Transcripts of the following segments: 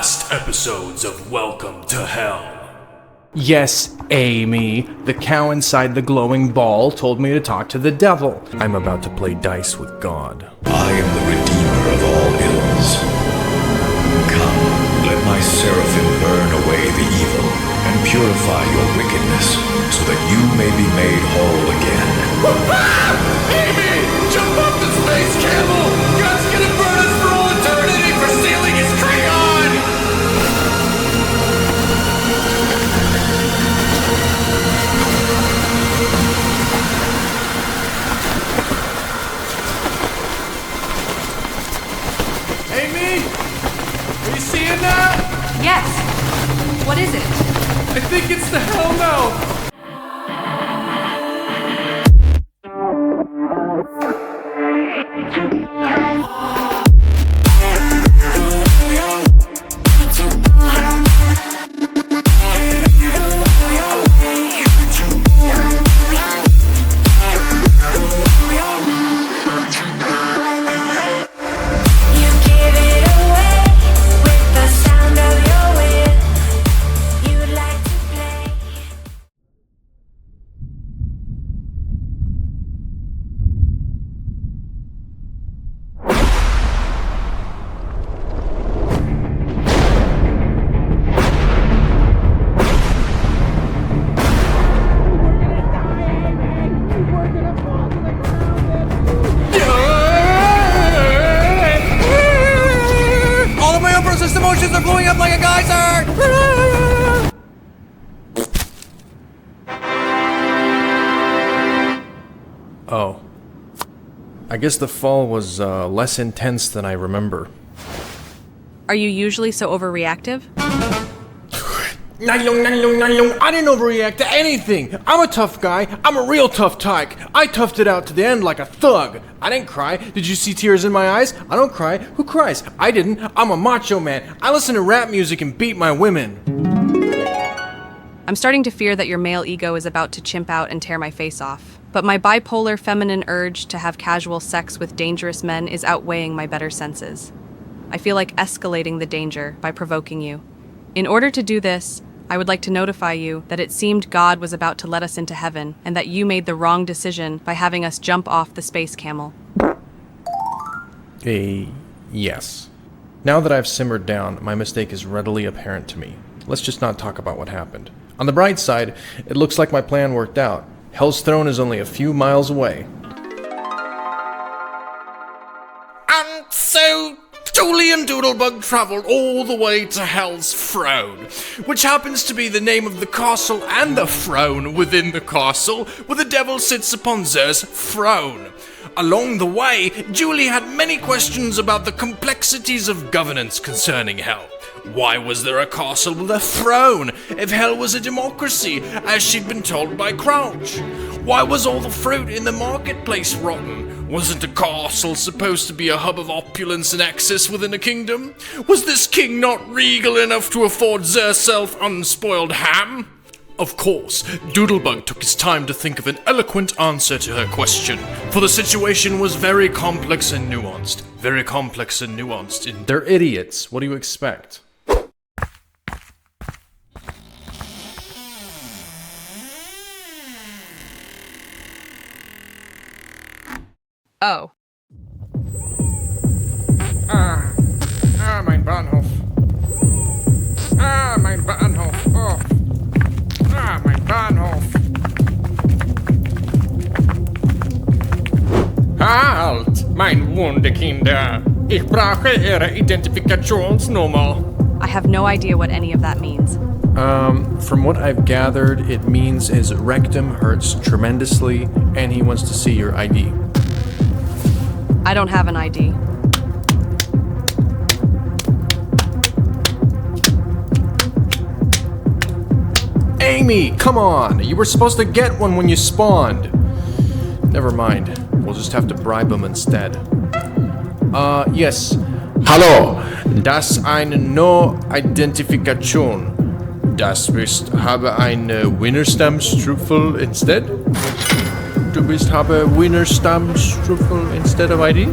last episodes of Welcome to Hell. Yes, Amy, the cow inside the glowing ball told me to talk to the devil. I'm about to play dice with God. I am the redeemer of all ills. Come, let my seraphim burn away the evil and purify your wickedness so that you may be made whole again. Amy! Jump off the space camel! God's gonna burn us for all eternity for stealing his crayon! Amy! Are you seeing that? Yes. What is it? I think it's the Hellmouth! Emotions are blowing up like a geyser! Oh. I guess the fall was less intense than I remember. Are you usually so overreactive? I didn't overreact to anything! I'm a tough guy. I'm a real tough tyke. I toughed it out to the end like a thug. I didn't cry. Did you see tears in my eyes? I don't cry. Who cries? I didn't. I'm a macho man. I listen to rap music and beat my women. I'm starting to fear that your male ego is about to chimp out and tear my face off. But my bipolar feminine urge to have casual sex with dangerous men is outweighing my better senses. I feel like escalating the danger by provoking you. In order to do this, I would like to notify you that it seemed God was about to let us into heaven and that you made the wrong decision by having us jump off the space camel. Yes. Now that I've simmered down, my mistake is readily apparent to me. Let's just not talk about what happened. On the bright side, it looks like my plan worked out. Hell's Throne is only a few miles away. And so Julie and Doodlebug travelled all the way to Hell's Throne, which happens to be the name of the castle and the throne within the castle, where the devil sits upon Zer's throne. Along the way, Julie had many questions about the complexities of governance concerning Hell. Why was there a castle with a throne if Hell was a democracy, as she'd been told by Crouch? Why was all the fruit in the marketplace rotten? Wasn't a castle supposed to be a hub of opulence and excess within a kingdom? Was this king not regal enough to afford Zerself unspoiled ham? Of course, Doodlebug took his time to think of an eloquent answer to her question, for the situation was very complex and nuanced. Very complex and nuanced. They're idiots. What do you expect? Oh. Mein Bahnhof. Mein Bahnhof. Oh. Mein Bahnhof. Halt, mein Wunderkinder. Ich brauche Ihre Identifikationsnummer. I have no idea what any of that means. From what I've gathered, it means his rectum hurts tremendously, and he wants to see your ID. I don't have an ID. Amy, come on! You were supposed to get one when you spawned. Never mind. We'll just have to bribe him instead. Yes. Hallo, das eine No-Identifikation. Das bist habe eine Wienerstammstrüffel instead? Du bist habe Wienerstammstrüffel instead of ID?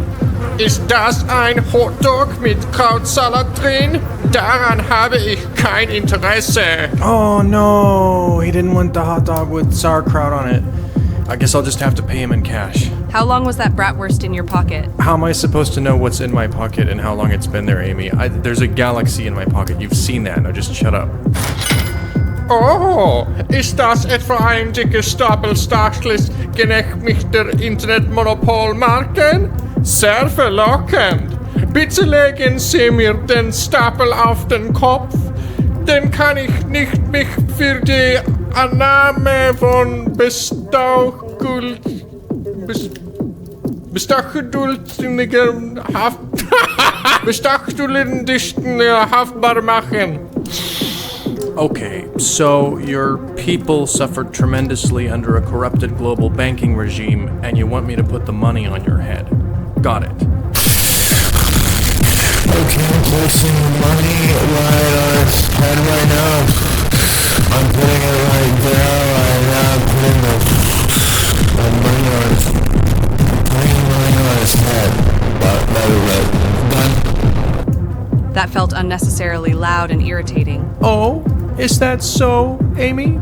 Ist das ein Hotdog mit Krautsalat drin? Daran habe ich kein Interesse. Oh no, he didn't want the hot dog with sauerkraut on it. I guess I'll just have to pay him in cash. How long was that bratwurst in your pocket? How am I supposed to know what's in my pocket and how long it's been there, Amy? There's a galaxy in my pocket. You've seen that. Now just shut up. Oh, ist das etwa ein dicker Stapel staatlich genehmigter Internetmonopolmarken? Sehr verlockend. Bitte legen Sie mir den Stapel auf den Kopf. Dann kann ich nicht mich für die Annahme von bestachuduldigen haftbar machen. Okay, so your people suffered tremendously under a corrupted global banking regime, and you want me to put the money on your head. Got it. Okay, I'm placing the money right on his head right now. I'm putting it right there, right now. I'm putting the money on his head. Done. That felt unnecessarily loud and irritating. Oh, is that so, Amy?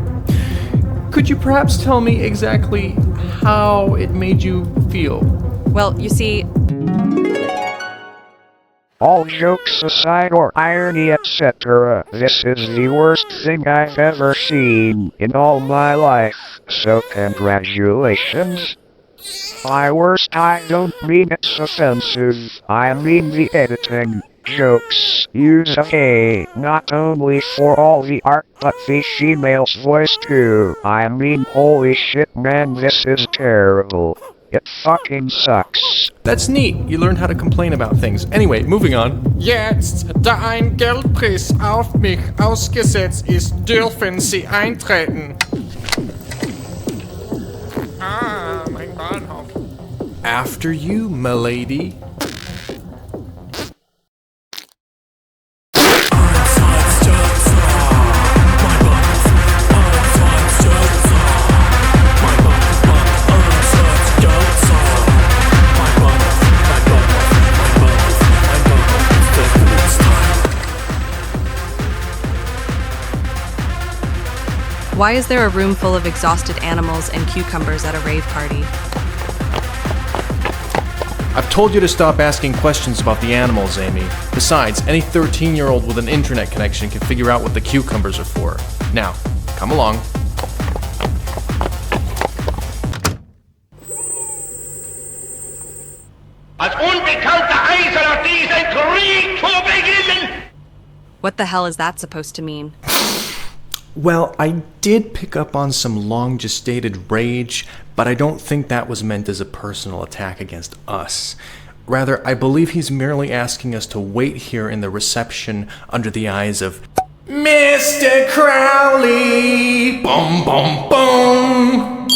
Could you perhaps tell me exactly how it made you feel? Well, you see, All jokes aside or irony etc., this is the worst thing I've ever seen in all my life, so congratulations. By worst I don't mean it's offensive, I mean the editing. Jokes use a K, not only for all the art but the female's voice too. I mean holy shit man, this is terrible. It fucking sucks. That's neat. You learned how to complain about things. Anyway, moving on. Jetzt, da ein Geldpreis auf mich ausgesetzt ist, dürfen Sie eintreten. Ah, mein Bahnhof. After you, milady. why is there a room full of exhausted animals and cucumbers at a rave party? I've told you to stop asking questions about the animals, Amy. Besides, any 13-year-old with an internet connection can figure out what the cucumbers are for. Now, come along. Als unbekannter eiserner diesen Krieg zu beginnen! What the hell is that supposed to mean? Well, I did pick up on some long-gestated rage, but I don't think that was meant as a personal attack against us. Rather, I believe he's merely asking us to wait here in the reception under the eyes of Mr. Crowley! Boom, boom, boom!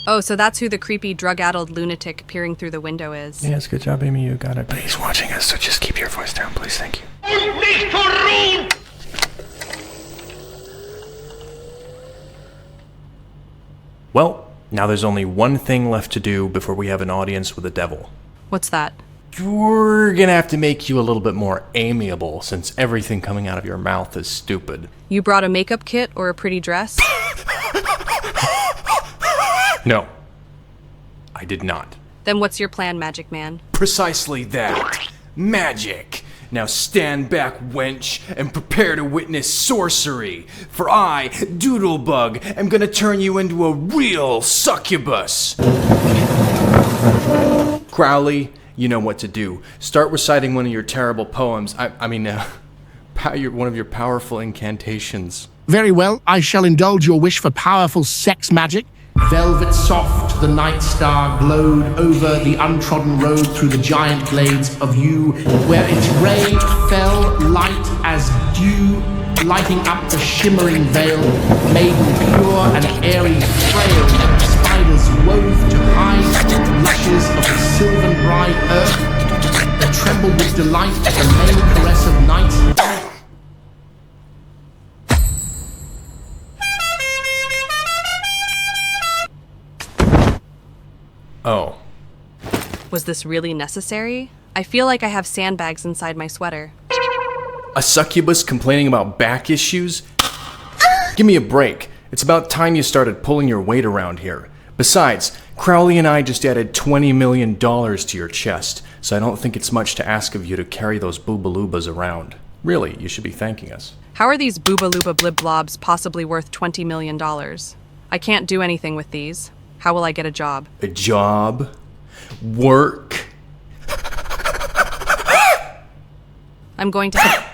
Oh, so that's who the creepy, drug-addled lunatic peering through the window is. Yes, good job, Amy, you got it. But he's watching us, so just keep your voice down, please, thank you. Und nicht zu ruhen! Well, now there's only one thing left to do before we have an audience with the devil. What's that? We're gonna have to make you a little bit more amiable, since everything coming out of your mouth is stupid. You brought a makeup kit or a pretty dress? No, I did not. Then what's your plan, Magic Man? Precisely that. Magic. Now stand back, wench, and prepare to witness sorcery. For I, Doodlebug, am gonna turn you into a real succubus. Crowley, you know what to do. Start reciting one of your terrible poems. One of your powerful incantations. Very well, I shall indulge your wish for powerful sex magic. Velvet soft, the night star glowed over the untrodden road through the giant glades of yew, where its ray fell light as dew, lighting up the shimmering vale, maiden pure and airy frail. Spiders wove to hide lushes of the sylvan bride earth, that trembled with delight at the main caress of night. Oh. Was this really necessary? I feel like I have sandbags inside my sweater. A succubus complaining about back issues? Give me a break. It's about time you started pulling your weight around here. Besides, Crowley and I just added $20 million to your chest, so I don't think it's much to ask of you to carry those boobalubas around. Really, you should be thanking us. How are these boobalooba blib-blobs possibly worth $20 million? I can't do anything with these. How will I get a job? A job? Work? I'm going to...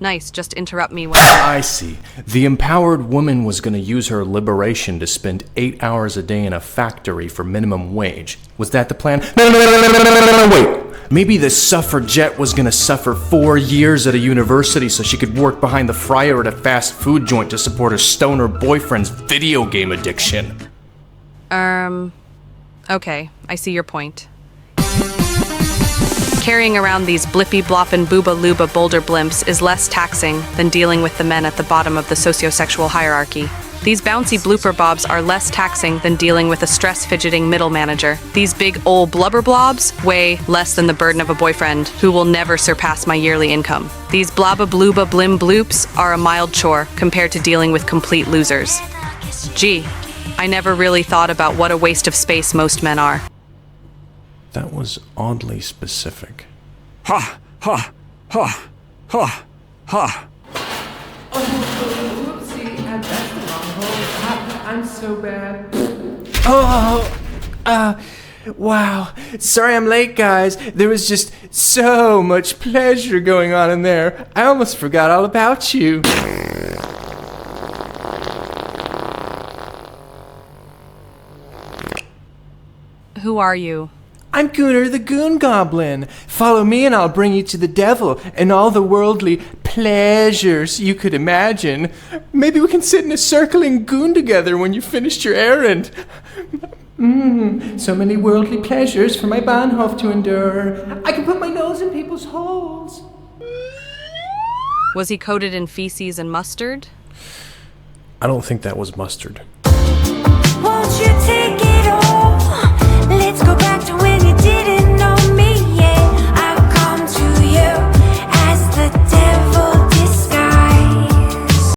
Nice, just interrupt me when... I see. The empowered woman was going to use her liberation to spend 8 hours a day in a factory for minimum wage. Was that the plan? No, wait. Maybe the suffragette was going to suffer 4 years at a university so she could work behind the fryer at a fast food joint to support her stoner boyfriend's video game addiction. Okay, I see your point. Carrying around these blippy-bloppin' booba-looba boulder blimps is less taxing than dealing with the men at the bottom of the sociosexual hierarchy. These bouncy blooper bobs are less taxing than dealing with a stress-fidgeting middle manager. These big ol' blubber blobs weigh less than the burden of a boyfriend who will never surpass my yearly income. These blabba-blooba blim bloops are a mild chore compared to dealing with complete losers. Gee, I never really thought about what a waste of space most men are. That was oddly specific. Ha! Ha! Ha! Ha! Ha! Oopsie, I pressed the wrong hole. I'm so bad. Wow. Sorry I'm late, guys. There was just so much pleasure going on in there. I almost forgot all about you. Who are you? I'm Gooner the Goon Goblin. Follow me and I'll bring you to the devil and all the worldly pleasures you could imagine. Maybe we can sit in a circling goon together when you've finished your errand. So many worldly pleasures for my Bahnhof to endure. I can put my nose in people's holes. Was he coated in feces and mustard? I don't think that was mustard. Won't you take it all?